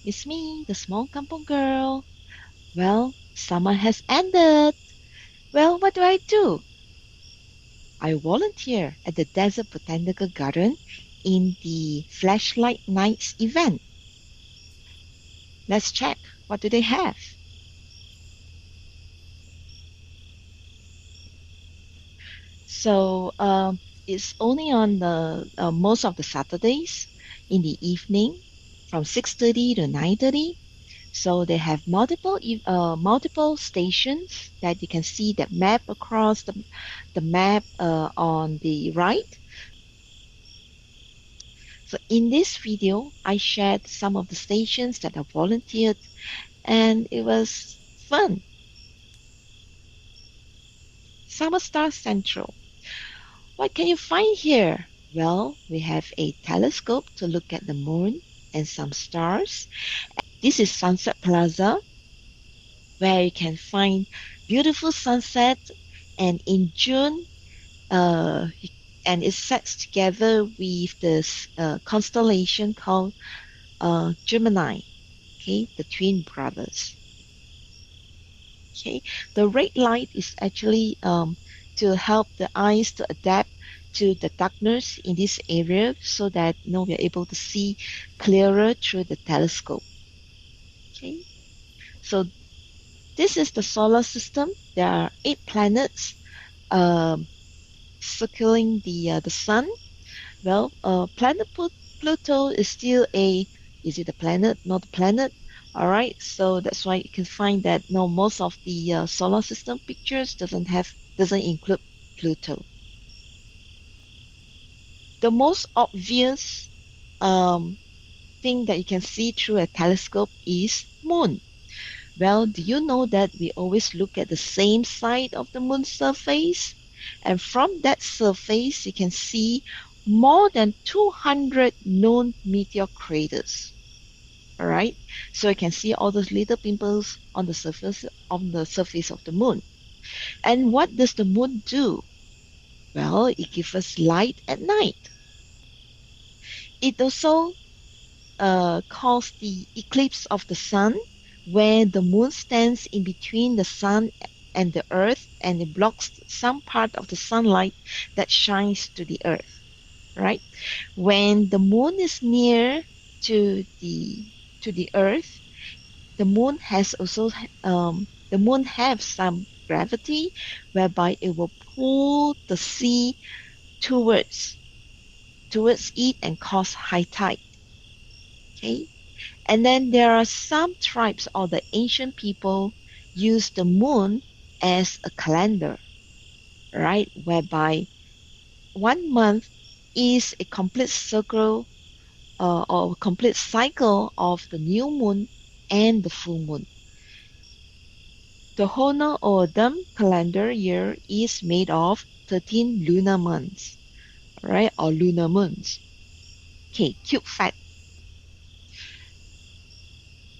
It's me, the small kampong girl. Well, summer has ended. Well, what do? I volunteer at the Desert Botanical Garden in the Flashlight Nights event. Let's check. What do they have? So, it's only on the most of the Saturdays in the evening from 6:30 to 9:30. So they have multiple stations that you can see that map across the map on the right. So in this video, I shared some of the stations that I volunteered, and it was fun. Summer Star Central. What can you find here? Well, we have a telescope to look at the moon and some stars. This is Sunset Plaza, where you can find beautiful sunset. And in June, uh, and it sets together with this constellation called Gemini, okay, the twin brothers. Okay, the red light is actually to help the eyes to adapt to the darkness in this area, so that we're able to see clearer through the telescope. Okay, so this is the solar system. There are 8 planets um, circling the sun. Well, planet Pluto is still is it a planet, not a planet? All right, so that's why you can find that no, most of the solar system pictures doesn't include Pluto. The most obvious um, thing that you can see through a telescope is moon. Well, do you know that we always look at the same side of the moon's surface? And from that surface, you can see more than 200 known meteor craters. All right, so you can see all those little pimples on the surface of the moon. And what does the moon do? Well, it gives us light at night. It also causes the eclipse of the sun, where the moon stands in between the sun and the earth, and it blocks some part of the sunlight that shines to the earth. Right? When the moon is near to the earth, the moon has also the moon has some gravity, whereby it will pull the sea towards it and cause high tide. Okay, and then there are some tribes or the ancient people use the moon as a calendar, right? Whereby 1 month is a complete circle or complete cycle of the new moon and the full moon. The Hono Oldham calendar year is made of 13 lunar months, right? Or lunar moons. Okay, cute fact.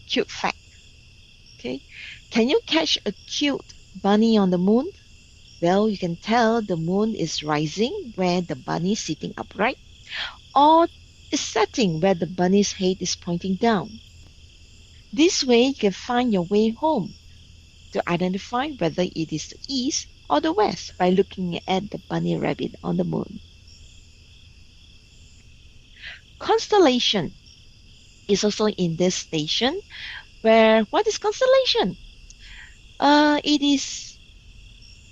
Cute fact. Okay, can you catch a cute bunny on the moon? Well, you can tell the moon is rising where the bunny is sitting upright, or is setting where the bunny's head is pointing down. This way, you can find your way home to identify whether it is the east or the west by looking at the bunny rabbit on the moon. Constellation is also in this station, where what is constellation? It is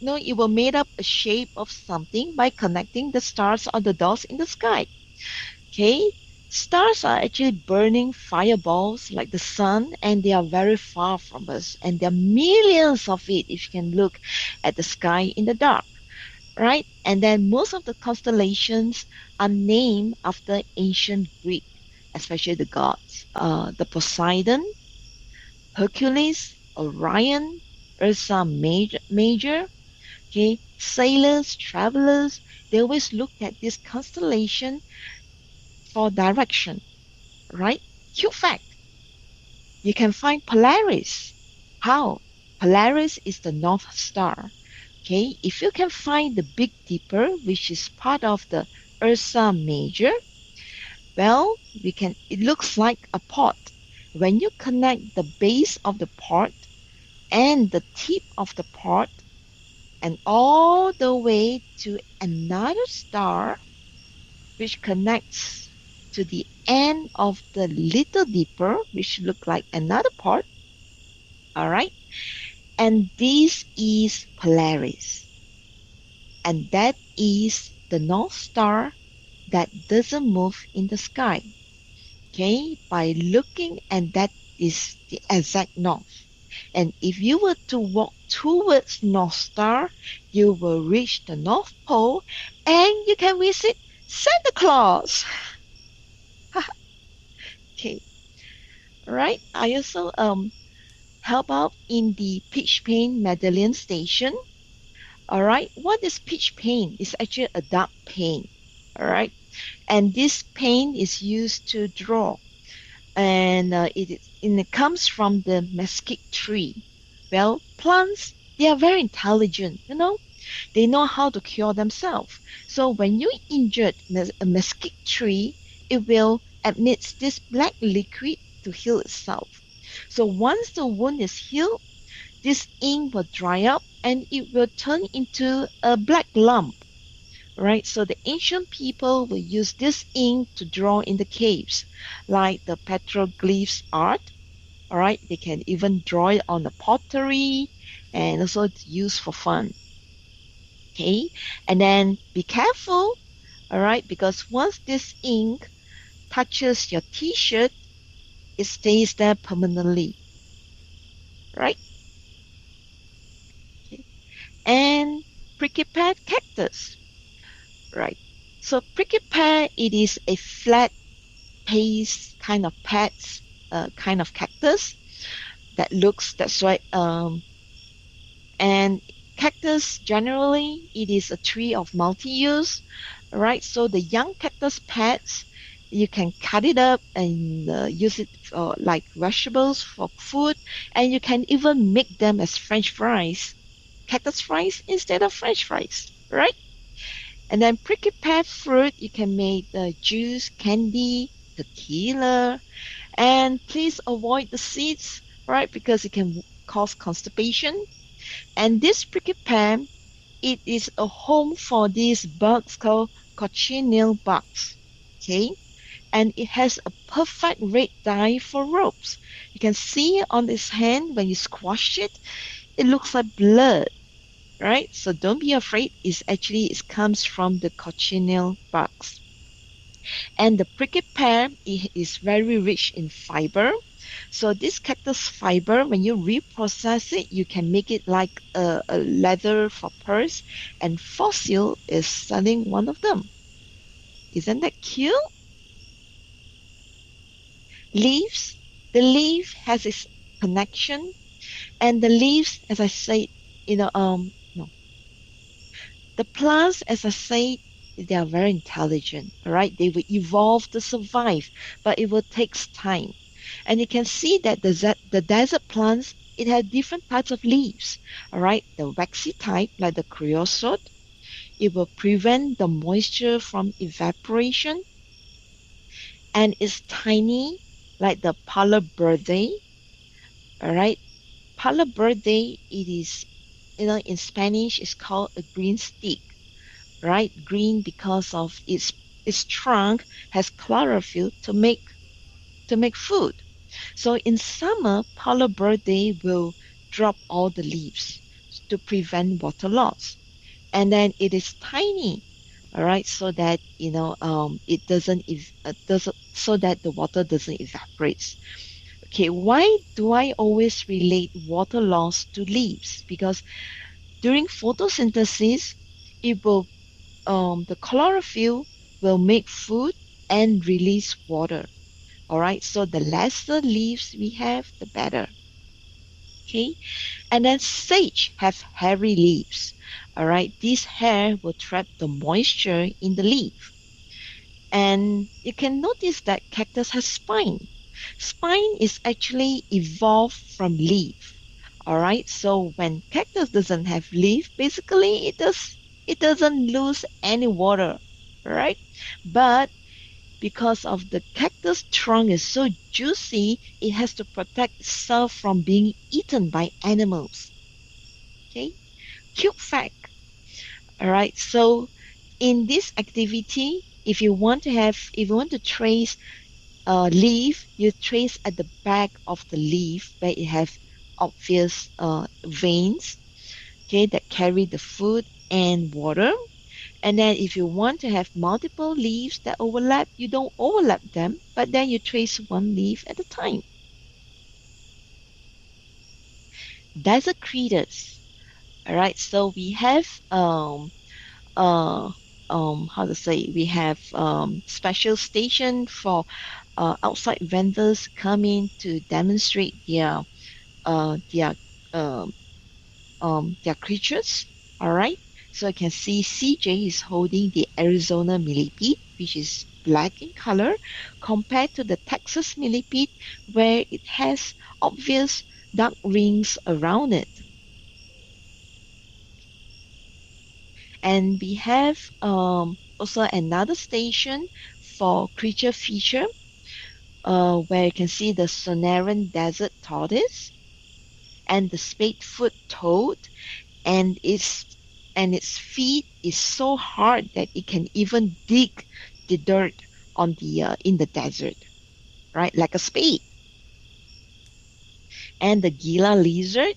it will made up a shape of something by connecting the stars or the dots in the sky. Okay, stars are actually burning fireballs like the sun, and they are very far from us, and there are millions of it if you can look at the sky in the dark, right? And then most of the constellations are named after ancient Greek, especially the gods. The Poseidon, Hercules, Orion, Ursa Major. Okay, sailors, travelers, they always looked at this constellation for direction, right? Cute fact, you can find Polaris. How? Polaris is the North Star. Okay, if you can find the Big Dipper, which is part of the Ursa Major, well, it looks like a pot, When you connect the base of the pot and the tip of the pot and all the way to another star, which connects to the end of the Little Dipper, which look like another pot, all right? And this is Polaris, and that is the North Star that doesn't move in the sky. Okay, by looking, and that is the exact north. And if you were to walk towards North Star, you will reach the North Pole and you can visit Santa Claus. Okay, right. I also help out in the pitch paint medallion station. All right. What is pitch paint? It's actually a dark paint. All right. And this paint is used to draw. And it comes from the mesquite tree. Well, plants, they are very intelligent, you know. They know how to cure themselves. So when you injure a mesquite tree, it will emit this black liquid to heal itself. So once the wound is healed, this ink will dry up and it will turn into a black lump, right? So the ancient people will use this ink to draw in the caves, like the petroglyphs art. All right, they can even draw it on the pottery, and also it's used for fun. Okay, and then be careful. All right, because once this ink touches your T-shirt, it stays there permanently, right? Okay. And prickly pear cactus, right? So prickly pear, it is a flat paste kind of pets, kind of cactus that looks. That's why and cactus generally it is a tree of multi-use, right? So the young cactus pads you can cut it up and use it for like vegetables for food, and you can even make them as French fries, cactus fries instead of French fries, right? And then prickly pear fruit you can make the juice, candy, tequila, and please avoid the seeds, right? Because it can cause constipation. And this prickly pear, it is a home for these bugs called cochineal bugs. Okay, and it has a perfect red dye for ropes. You can see on this hand when you squash it, it looks like blood, right? So don't be afraid. It comes from the cochineal bugs. And the prickly pear is very rich in fiber. So this cactus fiber, when you reprocess it, you can make it like a leather for purse. And Fossil is selling one of them. Isn't that cute? Leaves. The leaf has its connection, and the leaves, as I said, no, the plants, as I said, they are very intelligent, all right? They will evolve to survive, but it will take time. And you can see that the desert plants, it has different types of leaves, all right? The waxy type, like the creosote, it will prevent the moisture from evaporation, and it's tiny, like the Palo Verde, all right? Palo Verde, it is, in Spanish, it's called a green stick, right? Green because of its trunk has chlorophyll to make food. So in summer, Palo Verde will drop all the leaves to prevent water loss. And then it is tiny, all right, so that it doesn't so that the water doesn't evaporate. Okay, why do I always relate water loss to leaves? Because during photosynthesis, it will the chlorophyll will make food and release water. All right, so the lesser leaves we have, the better. Okay, and then sage have hairy leaves. All right, this hair will trap the moisture in the leaf. And you can notice that cactus has spine. Spine is actually evolved from leaf. All right, so when cactus doesn't have leaf, basically it doesn't lose any water, right? But because of the cactus trunk is so juicy, it has to protect itself from being eaten by animals. Okay, cute fact. All right, so in this activity, if you want to trace a leaf, you trace at the back of the leaf where it have obvious veins, okay, that carry the food and water. And then if you want to have multiple leaves that overlap, you don't overlap them, but then you trace one leaf at a time. Desert critters. All right, so we have uh how to say, we have special station for outside vendors come in to demonstrate uh their um their creatures. All right. So I can see CJ is holding the Arizona millipede, which is black in color, compared to the Texas millipede, where it has obvious dark rings around it. And we have also another station for creature feature, where you can see the Sonoran desert tortoise and the spadefoot toad, and its feet is so hard that it can even dig the dirt on the in the desert, right? Like a spade. And the Gila lizard,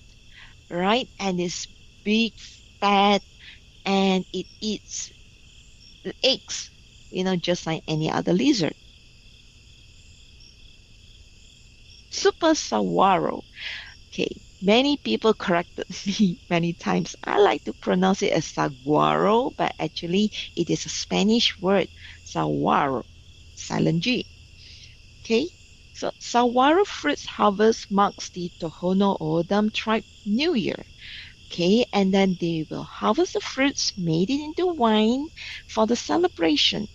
right? And it's big, fat, and it eats eggs, just like any other lizard. Super saguaro. Okay, many people corrected me many times. I like to pronounce it as saguaro, but actually it is a Spanish word, saguaro, silent G. Okay, so saguaro fruits harvest marks the Tohono O'odham tribe New Year. Okay, and then they will harvest the fruits, made it into wine for the celebration.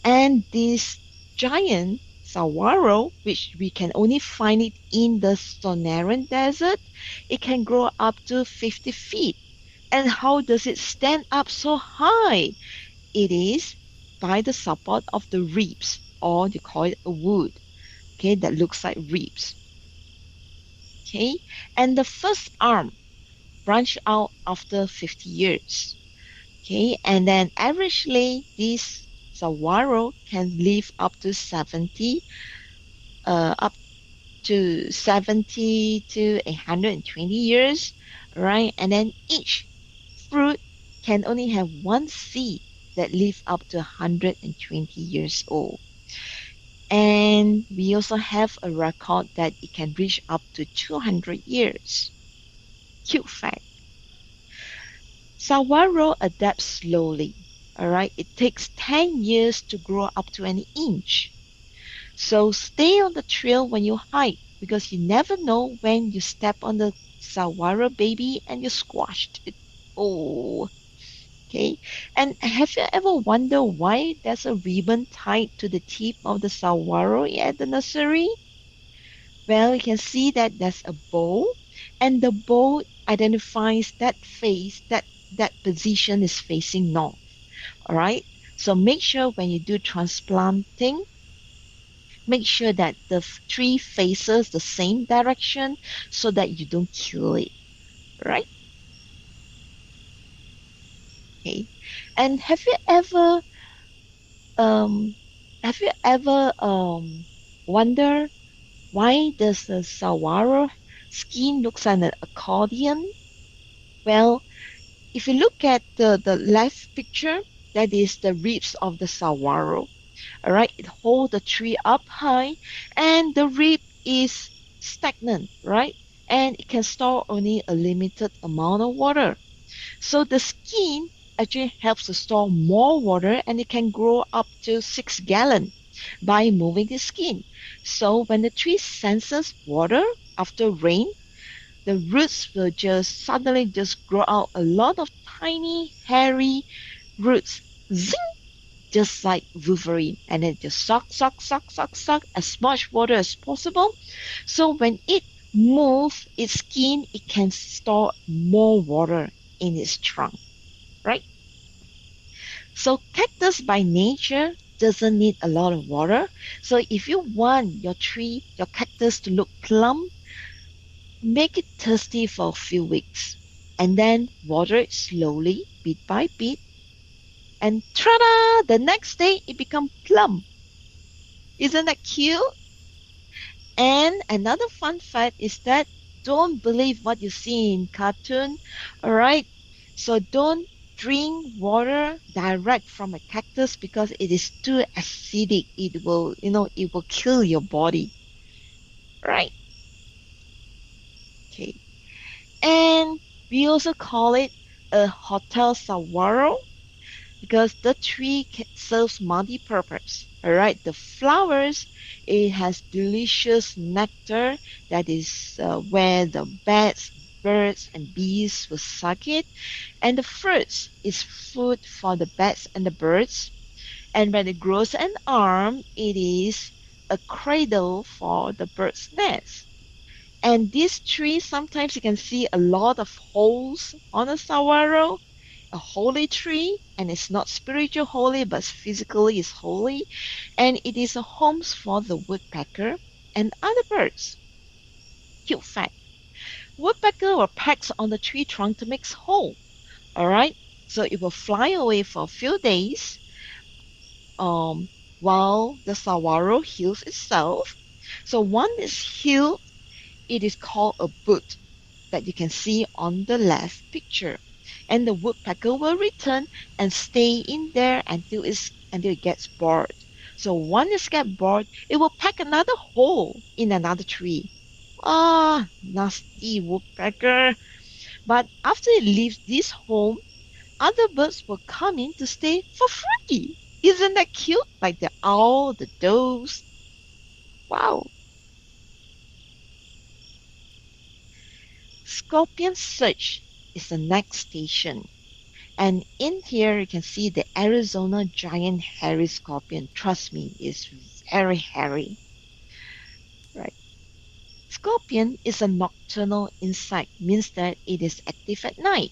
And this giant saguaro, which we can only find it in the Sonoran Desert, it can grow up to 50 feet. And how does it stand up so high? It is by the support of the ribs, or they call it a wood, okay, that looks like ribs. Okay, and the first arm branched out after 50 years. Okay, and then averagely this saguaro can live up to 70 to 120 years, right? And then each fruit can only have one seed that live up to 120 years old. And we also have a record that it can reach up to 200 years. Cute fact. Saguaro adapts slowly. All right, it takes 10 years to grow up to an inch. So stay on the trail when you hike because you never know when you step on the saguaro baby and you squashed it. Oh, okay. And have you ever wondered why there's a ribbon tied to the tip of the saguaro at the nursery? Well, you can see that there's a bow, and the bow identifies that that position is facing north. All right. So make sure when you do transplanting, make sure that the tree faces the same direction so that you don't kill it, right? Okay. And um have you ever wonder why does the saguaro skin looks like an accordion? Well, if you look at the left picture, that is the ribs of the saguaro. All right, it holds the tree up high, and the rib is stagnant, right? And it can store only a limited amount of water. So the skin actually helps to store more water, and it can grow up to 6 gallons by moving the skin. So when the tree senses water after rain, the roots will just suddenly just grow out a lot of tiny, hairy roots. Zing! Just like Wolverine, and then just suck, suck, suck, suck, suck as much water as possible. So when it moves its skin, it can store more water in its trunk, right? So cactus by nature doesn't need a lot of water. So if you want your tree, your cactus to look plump, make it thirsty for a few weeks. And then water it slowly, bit by bit. And ta-da! The next day it becomes plump. Isn't that cute? And another fun fact is that don't believe what you see in cartoon. All right. So don't drink water direct from a cactus because it is too acidic. It will kill your body. Right. Okay. And we also call it a hotel saguaro because the tree serves multi-purpose. All right, the flowers, it has delicious nectar that is where the bats, birds, and bees will suck it, and the fruits is food for the bats and the birds. And when it grows an arm, it is a cradle for the bird's nest. And this tree, sometimes you can see a lot of holes on a saguaro, a holy tree, and it's not spiritual holy, but physically it's holy, and it is a home for the woodpecker and other birds. Cute fact. Woodpecker will peck on the tree trunk to make hole. All right, so it will fly away for a few days, um, while the saguaro heals itself. So once it's healed, it is called a bud that you can see on the left picture. And the woodpecker will return and stay in there until it gets bored. So once it gets bored, it will peck another hole in another tree. Ah, nasty woodpecker. But after it leaves this home, other birds will come in to stay for free. Isn't that cute? Like the owl, the doves. Wow. Scorpion Search is the next station. And in here, you can see the Arizona giant hairy scorpion. Trust me, it's very hairy. Right. Scorpion is a nocturnal insect, means that it is active at night.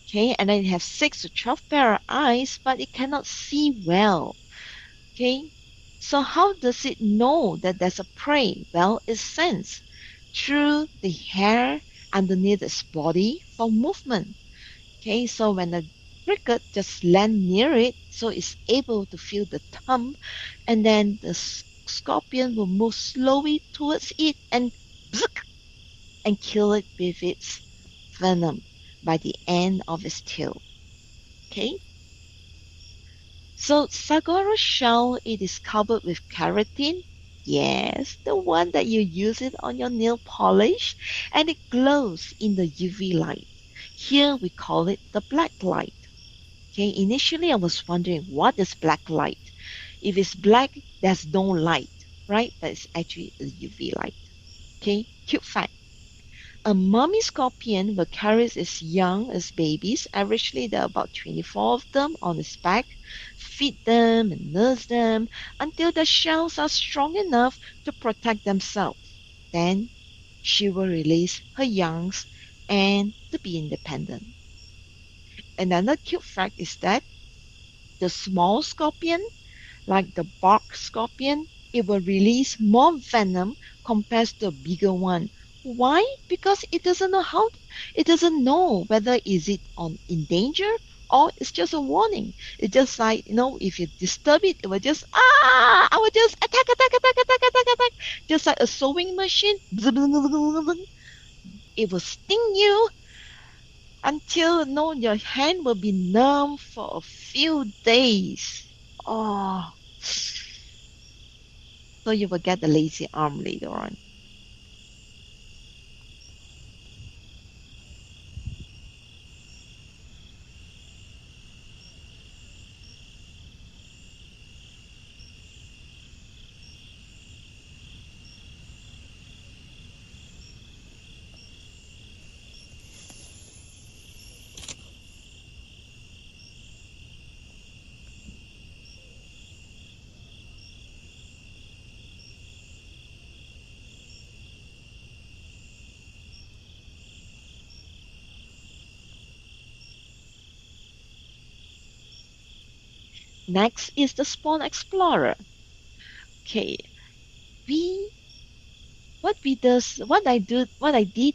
Okay, and then it has 6 to 12 pair of eyes, but it cannot see well. Okay, so how does it know that there's a prey? Well, it senses through the hair underneath its body for movement. Okay, so when a cricket just land near it, so it's able to feel the thumb, and then the scorpion will move slowly towards it and bzz, and kill it with its venom by the end of its tail. Okay, so Sagora shell, it is covered with keratin. Yes, the one that you use it on your nail polish, and it glows in the UV light. Here we call it the black light. Okay, initially I was wondering what is black light? If it's black, there's no light, right? But it's actually a UV light. Okay, cute fact. A mommy scorpion will carry its young as babies, averagely there are about 24 of them on its back, feed them and nurse them until the shells are strong enough to protect themselves. Then she will release her youngs and to be independent. Another cute fact is that the small scorpion, like the bark scorpion, it will release more venom compared to the bigger one. Why? Because it doesn't know whether is it on in danger or it's just a warning. It's just like, if you disturb it, it will just I will just attack, attack, attack, attack, attack, attack. Just like a sewing machine. It will sting you until your hand will be numb for a few days. Oh, so you will get the lazy arm later on. Next is the spawn explorer. Okay, we what I did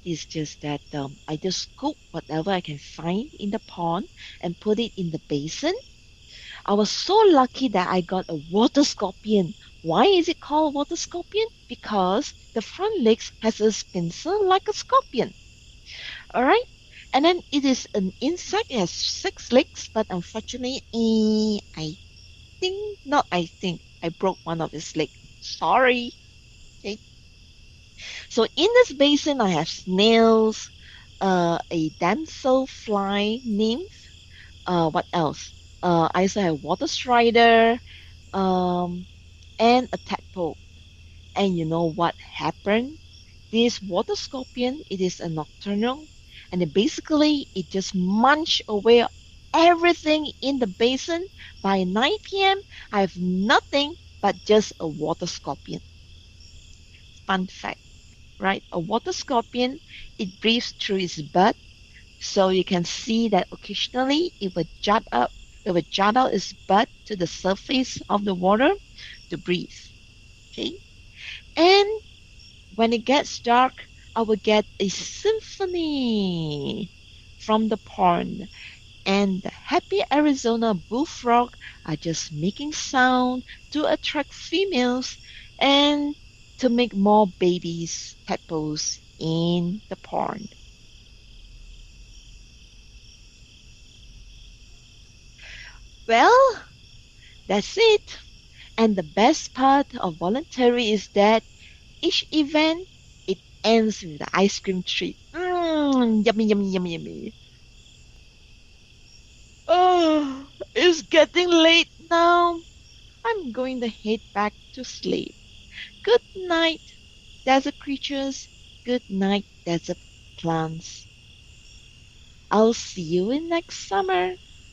is just that I just scoop whatever I can find in the pond and put it in the basin. I was so lucky that I got a water scorpion. Why is it called water scorpion? Because the front legs has a spinner like a scorpion. All right, and then it is an insect. It has 6 legs, but unfortunately, I think I broke one of its leg. Sorry. Okay. So in this basin, I have snails, a damselfly nymph. What else? I also have water strider, um, and a tadpole. And you know what happened? This water scorpion, it is a nocturnal, and basically it just munch away everything in the basin. By 9 p.m., I have nothing but just a water scorpion. Fun fact, right? A water scorpion, it breathes through its butt, so you can see that occasionally it will jut out its butt to the surface of the water to breathe. Okay, and when it gets dark, I will get a symphony from the pond, and the happy Arizona bullfrog are just making sound to attract females and to make more babies, tadpoles in the pond. Well, that's it. And the best part of voluntary is that each event it ends with the ice cream treat. Yummy, yummy, yummy, yummy. Oh, it's getting late now. I'm going to head back to sleep. Good night, desert creatures. Good night, desert plants. I'll see you in next summer.